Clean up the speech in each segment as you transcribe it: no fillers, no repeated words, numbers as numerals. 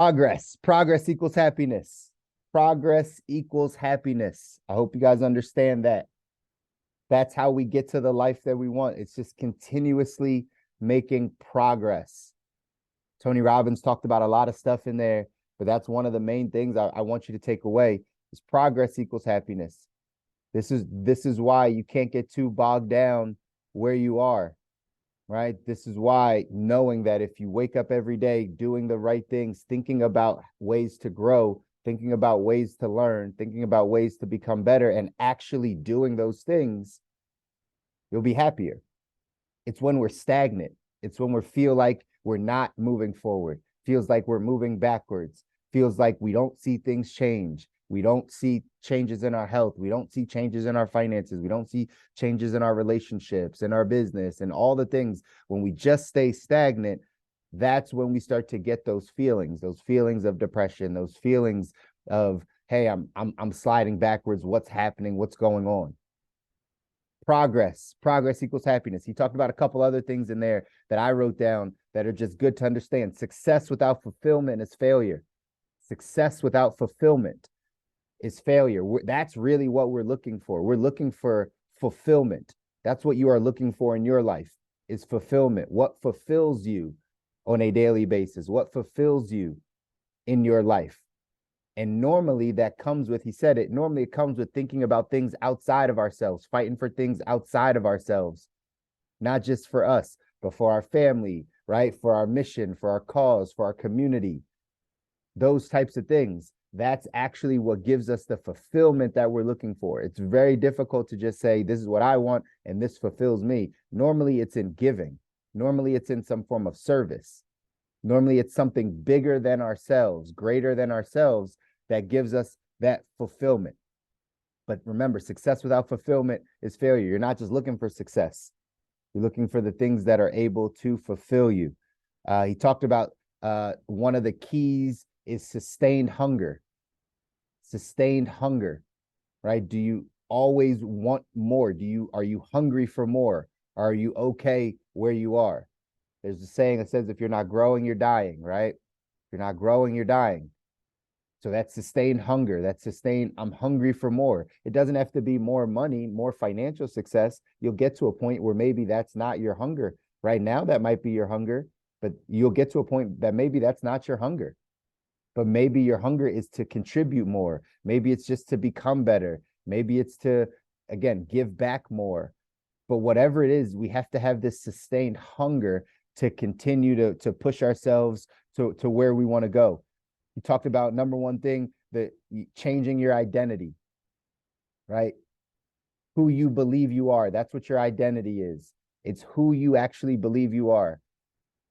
Progress equals happiness. Progress equals happiness. I hope you guys understand that. That's how we get to the life that we want. It's just continuously making progress. Tony Robbins talked about a lot of stuff in there, but that's one of the main things I want you to take away is progress equals happiness. This is why you can't get too bogged down where you are, right? This is why knowing that if you wake up every day doing the right things, thinking about ways to grow, thinking about ways to learn, thinking about ways to become better, and actually doing those things, you'll be happier. It's when we're stagnant. It's when we feel like we're not moving forward, feels like we're moving backwards, feels like we don't see things change. We don't see changes in our health. We don't see changes in our finances. We don't see changes in our relationships, in our business, and all the things. When we just stay stagnant, that's when we start to get those feelings of depression, those feelings of, hey, I'm sliding backwards. What's happening? What's going on? Progress equals happiness. He talked about a couple other things in there that I wrote down that are just good to understand. Success without fulfillment is failure. Success without fulfillment is failure. That's really what we're looking for. We're looking for fulfillment. That's what you are looking for in your life, is fulfillment. What fulfills you on a daily basis? What fulfills you in your life? And normally that comes with, he said it, normally it comes with thinking about things outside of ourselves, fighting for things outside of ourselves, not just for us, but for our family, right? For our mission, for our cause, for our community, those types of things. That's actually what gives us the fulfillment that we're looking for. It's very difficult to just say, this is what I want and this fulfills me. Normally it's in giving. Normally it's in some form of service. Normally it's something bigger than ourselves, greater than ourselves, that gives us that fulfillment. But remember, success without fulfillment is failure. You're not just looking for success. You're looking for the things that are able to fulfill you. He talked about one of the keys is sustained hunger. Sustained hunger, right? Do you always want more? Are you hungry for more? Are you okay where you are? There's a saying that says, if you're not growing, you're dying, right? If you're not growing, you're dying. So that's sustained hunger. That's sustained, I'm hungry for more. It doesn't have to be more money, more financial success. You'll get to a point where maybe that's not your hunger. Right now, that might be your hunger, but you'll get to a point that maybe that's not your hunger. But maybe your hunger is to contribute more. Maybe it's just to become better. Maybe it's to, again, give back more. But whatever it is, we have to have this sustained hunger to continue to push ourselves to where we want to go. You talked about number one thing, that changing your identity, right? Who you believe you are. That's what your identity is. It's who you actually believe you are.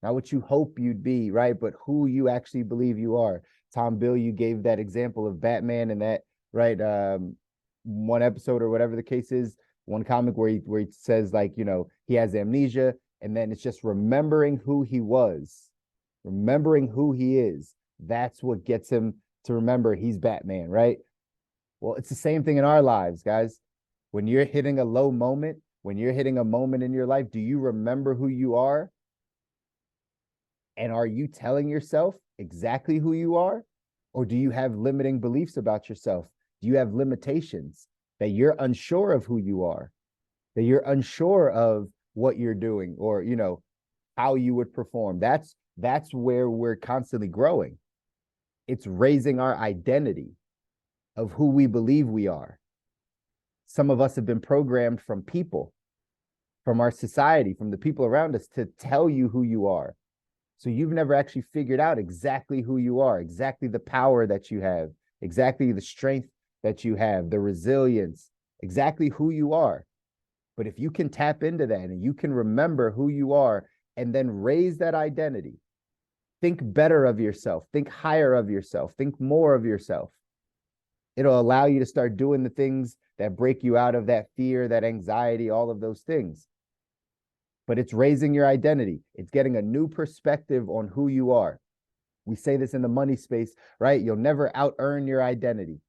Not what you hope you'd be, right? But who you actually believe you are. Tom Bill, you gave that example of Batman and that, right? One episode or whatever the case is, one comic where he says, like, you know, he has amnesia, and then it's just remembering who he was, remembering who he is. That's what gets him to remember he's Batman, right? Well, it's the same thing in our lives, guys. When you're hitting a low moment, when you're hitting a moment in your life, do you remember who you are? And are you telling yourself exactly who you are? Or do you have limiting beliefs about yourself? Do you have limitations that you're unsure of who you are, that you're unsure of what you're doing, or, you know, how you would perform? That's where we're constantly growing. It's raising our identity of who we believe we are. Some of us have been programmed from people, from our society, from the people around us, to tell you who you are. So you've never actually figured out exactly who you are, exactly the power that you have, exactly the strength that you have, the resilience, exactly who you are. But if you can tap into that and you can remember who you are and then raise that identity, think better of yourself, think higher of yourself, think more of yourself. It'll allow you to start doing the things that break you out of that fear, that anxiety, all of those things. But it's raising your identity. It's getting a new perspective on who you are. We say this in the money space, right? You'll never out-earn your identity.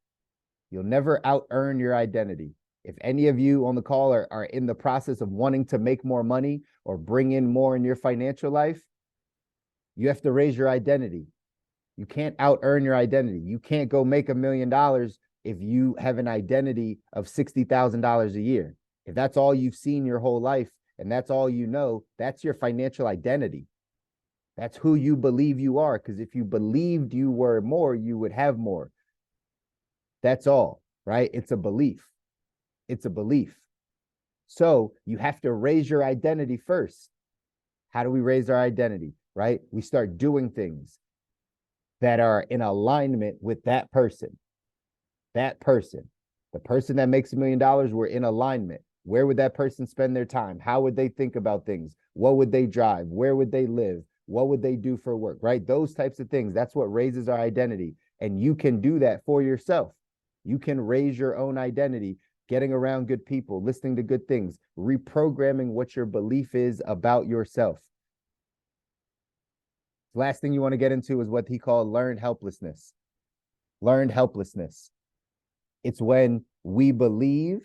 You'll never out-earn your identity. If any of you on the call are in the process of wanting to make more money or bring in more in your financial life, you have to raise your identity. You can't out earn your identity. You can't go make $1 million if you have an identity of $60,000 a year. If that's all you've seen your whole life and that's all you know, that's your financial identity. That's who you believe you are. Because if you believed you were more, you would have more. That's all, right? It's a belief. It's a belief. So you have to raise your identity first. How do we raise our identity, right? We start doing things that are in alignment with that person. That person, the person that makes $1 million, we're in alignment. Where would that person spend their time? How would they think about things? What would they drive? Where would they live? What would they do for work, right? Those types of things. That's what raises our identity. And you can do that for yourself. You can raise your own identity, getting around good people, listening to good things, reprogramming what your belief is about yourself. Last thing you want to get into is what he called learned helplessness. Learned helplessness. It's when we believe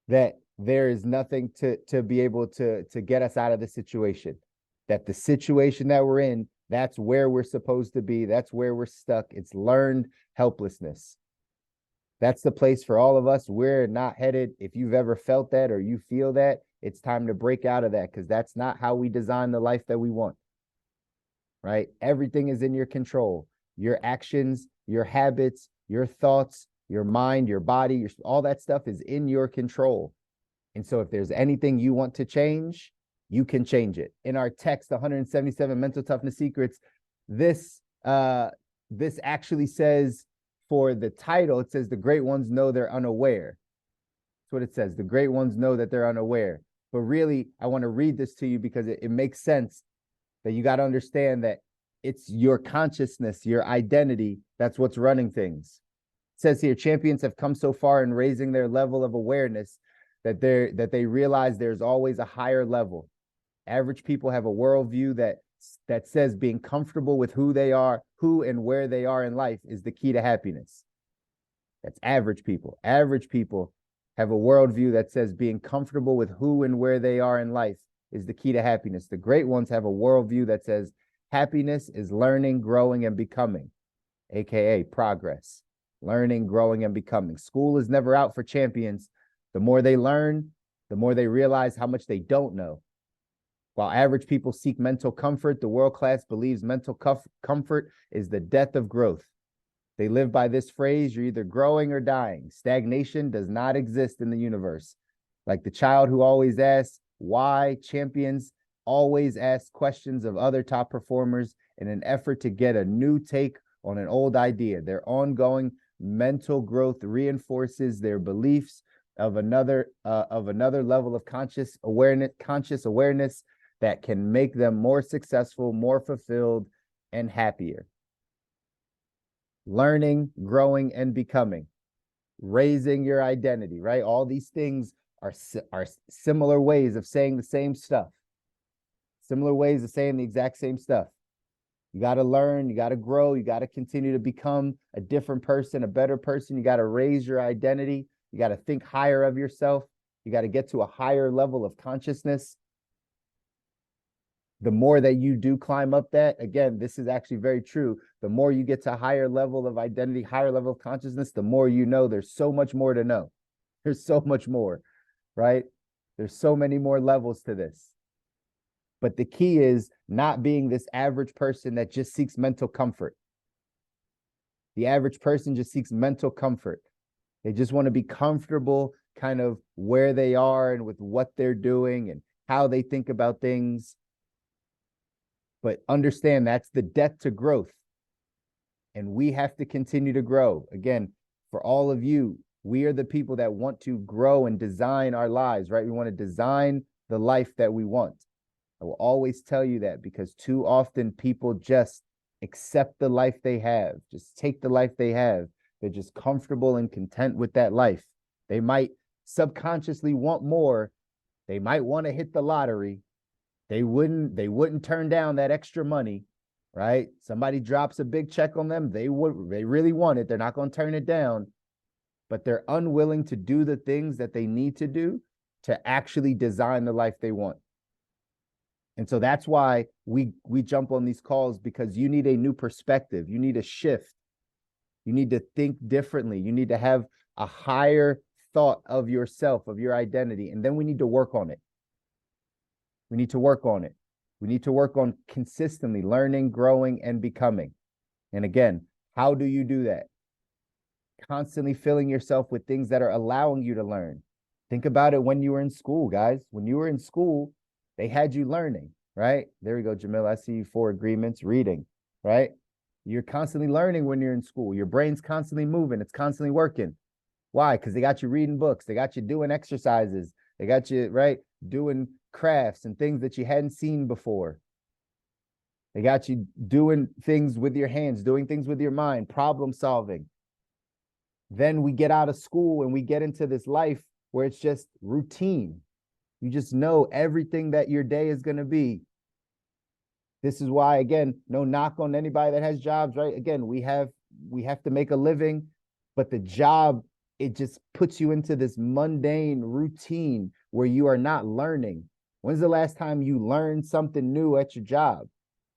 that there is nothing to be able to get us out of the situation, that the situation that we're in, that's where we're supposed to be. That's where we're stuck. It's learned helplessness. That's the place for all of us. We're not headed. If you've ever felt that or you feel that, it's time to break out of that, because that's not how we design the life that we want. Right? Everything is in your control. Your actions, your habits, your thoughts, your mind, your body, all that stuff is in your control. And so if there's anything you want to change, you can change it. In our text, 177 Mental Toughness Secrets, this actually says, for the title, it says the great ones know they're unaware. That's what it says. The great ones know that they're unaware. But really, I want to read this to you because it makes sense that you got to understand that it's your consciousness, your identity, that's what's running things. It says here, champions have come so far in raising their level of awareness that they realize there's always a higher level. Average people have a worldview that says being comfortable with who they are, who and where they are in life is the key to happiness. That's average people. Average people have a worldview that says being comfortable with who and where they are in life is the key to happiness. The great ones have a worldview that says happiness is learning, growing, and becoming, aka progress. Learning, growing, and becoming. School is never out for champions. The more they learn, the more they realize how much they don't know. While average people seek mental comfort, the world class believes mental comfort is the death of growth. They live by this phrase: you're either growing or dying. Stagnation does not exist in the universe. Like the child who always asks why, champions always ask questions of other top performers in an effort to get a new take on an old idea. Their ongoing mental growth reinforces their beliefs of another level of conscious awareness that can make them more successful, more fulfilled, and happier. Learning, growing, and becoming. Raising your identity, right? All these things are similar ways of saying the same stuff. Similar ways of saying the exact same stuff. You got to learn, you got to grow, you got to continue to become a different person, a better person. You got to raise your identity. You got to think higher of yourself. You got to get to a higher level of consciousness. The more that you do climb up that, again, this is actually very true. The more you get to a higher level of identity, higher level of consciousness, the more you know there's so much more to know. There's so much more, right? There's so many more levels to this. But the key is not being this average person that just seeks mental comfort. The average person just seeks mental comfort. They just want to be comfortable kind of where they are and with what they're doing and how they think about things. But understand that's the death to growth. And we have to continue to grow. Again, for all of you, we are the people that want to grow and design our lives, right? We want to design the life that we want. I will always tell you that because too often people just accept the life they have, just take the life they have. They're just comfortable and content with that life. They might subconsciously want more. They might want to hit the lottery. They wouldn't turn down that extra money, right? Somebody drops a big check on them. They really want it. They're not going to turn it down, but they're unwilling to do the things that they need to do to actually design the life they want. And so that's why we jump on these calls, because you need a new perspective. You need a shift. You need to think differently. You need to have a higher thought of yourself, of your identity. And then we need to work on it. We need to work on it. We need to work on consistently learning, growing, and becoming. And again, how do you do that? Constantly filling yourself with things that are allowing you to learn. Think about it when you were in school, guys. When you were in school, they had you learning, right? There we go, Jamil. I see you 4 agreements, reading, right? You're constantly learning when you're in school. Your brain's constantly moving. It's constantly working. Why? Because they got you reading books. They got you doing exercises. They got you, right, doing crafts and things that you hadn't seen before. They got you doing things with your hands, doing things with your mind, problem solving. Then we get out of school and we get into this life where it's just routine. You just know everything that your day is going to be. This is why, again, no knock on anybody that has jobs, right? Again, we have to make a living, but the job, it just puts you into this mundane routine where you are not learning. When's the last time you learned something new at your job?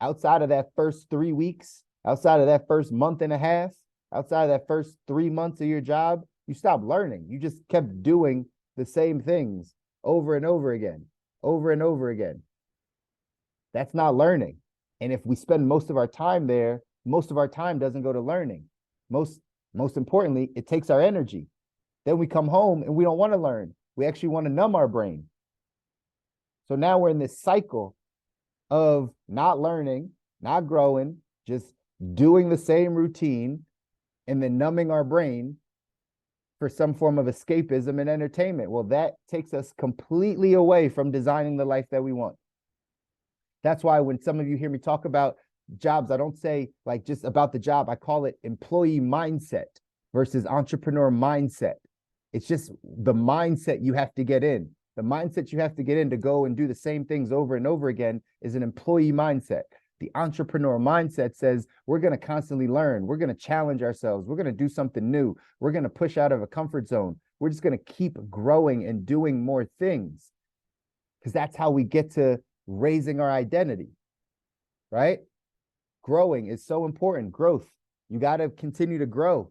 Outside of that first 3 weeks, outside of that first month and a half, outside of that first 3 months of your job, you stopped learning. You just kept doing the same things over and over again, over and over again. That's not learning. And if we spend most of our time there, most of our time doesn't go to learning. Most importantly, it takes our energy. Then we come home and we don't want to learn. We actually want to numb our brain. So now we're in this cycle of not learning, not growing, just doing the same routine, and then numbing our brain for some form of escapism and entertainment. Well, that takes us completely away from designing the life that we want. That's why when some of you hear me talk about jobs, I don't say like just about the job. I call it employee mindset versus entrepreneur mindset. It's just the mindset you have to get in. The mindset you have to get in to go and do the same things over and over again is an employee mindset. The entrepreneur mindset says we're going to constantly learn. We're going to challenge ourselves. We're going to do something new. We're going to push out of a comfort zone. We're just going to keep growing and doing more things, because that's how we get to raising our identity, right? Growing is so important. Growth. You got to continue to grow.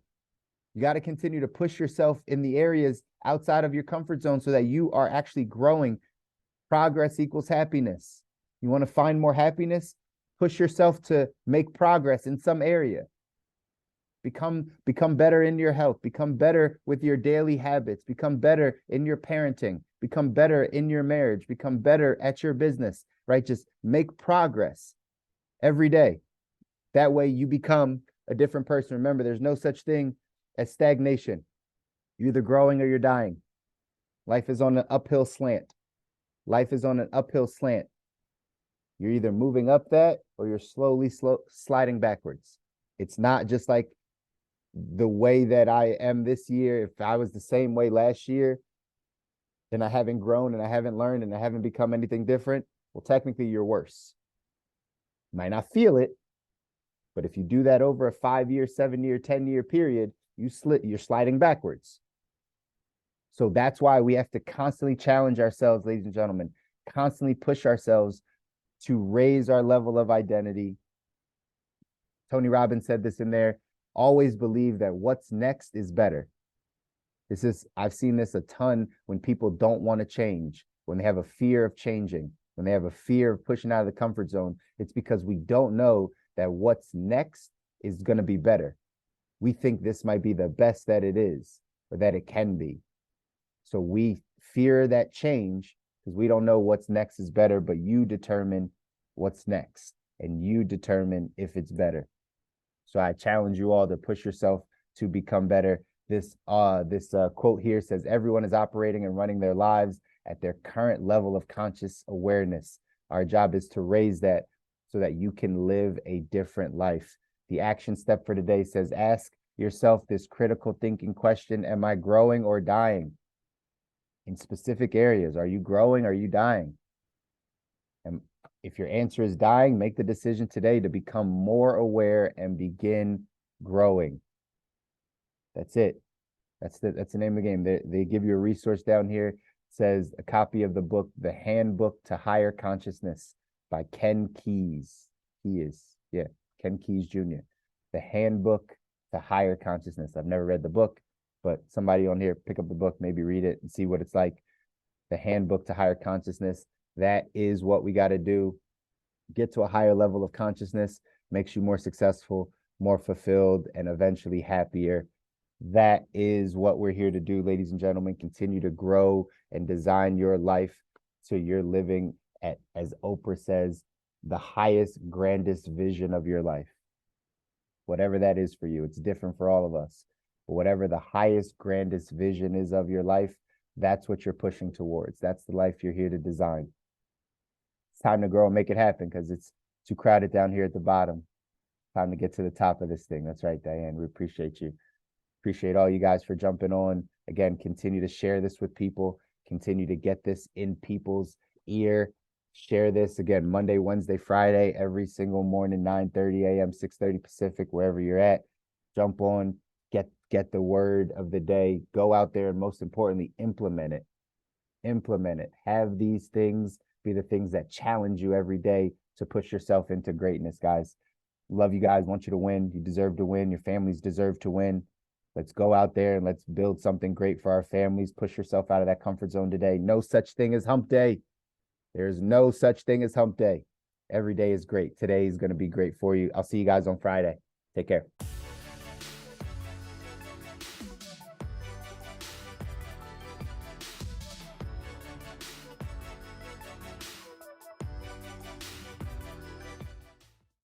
You got to continue to push yourself in the areas outside of your comfort zone so that you are actually growing. Progress equals happiness. You want to find more happiness? Push yourself to make progress in some area. Become better in your health. Become better with your daily habits. Become better in your parenting. Become better in your marriage. Become better at your business, right? Just make progress every day. That way you become a different person. Remember, there's no such thing as stagnation. You're either growing or you're dying. Life is on an uphill slant. Life is on an uphill slant. You're either moving up that or you're slowly sliding backwards. It's not just like the way that I am this year. If I was the same way last year, then I haven't grown and I haven't learned and I haven't become anything different. Well, technically you're worse. You might not feel it, but if you do that over a 5-year, 7-year, 10-year period, you're sliding backwards. So that's why we have to constantly challenge ourselves, ladies and gentlemen, constantly push ourselves to raise our level of identity. Tony Robbins said this in there, always believe that what's next is better. I've seen this a ton when people don't want to change, when they have a fear of changing, when they have a fear of pushing out of the comfort zone. It's because we don't know that what's next is going to be better. We think this might be the best that it is, or that it can be. So we fear that change because we don't know what's next is better, but you determine what's next and you determine if it's better. So I challenge you all to push yourself to become better. This quote here says, everyone is operating and running their lives at their current level of conscious awareness. Our job is to raise that so that you can live a different life. The action step for today says, ask yourself this critical thinking question: am I growing or dying? In specific areas, are you growing or are you dying? And if your answer is dying, make the decision today to become more aware and begin growing. That's it. That's the name of the game. They give you a resource down here. It says a copy of the book, The Handbook to Higher Consciousness. by Ken Keyes. Ken Keyes Jr. The Handbook to Higher Consciousness. I've never read the book, but somebody on here, pick up the book, maybe read it and see what it's like. The Handbook to Higher Consciousness. That is what we got to do. Get to a higher level of consciousness, makes you more successful, more fulfilled, and eventually happier. That is what we're here to do, ladies and gentlemen. Continue to grow and design your life so you're living at, as Oprah says, the highest, grandest vision of your life. Whatever that is for you, it's different for all of us. But whatever the highest, grandest vision is of your life, that's what you're pushing towards. That's the life you're here to design. It's time to grow and make it happen because it's too crowded down here at the bottom. Time to get to the top of this thing. That's right, Diane. We appreciate you. Appreciate all you guys for jumping on. Again, continue to share this with people. Continue to get this in people's ear. Share this again Monday, Wednesday, Friday, every single morning, 9:30 a.m., 6:30 Pacific, wherever you're at. Jump on, get the word of the day. Go out there and most importantly, implement it. Implement it. Have these things be the things that challenge you every day to push yourself into greatness, guys. Love you guys. Want you to win. You deserve to win. Your families deserve to win. Let's go out there and let's build something great for our families. Push yourself out of that comfort zone today. No such thing as hump day. There's no such thing as hump day. Every day is great. Today is going to be great for you. I'll see you guys on Friday. Take care.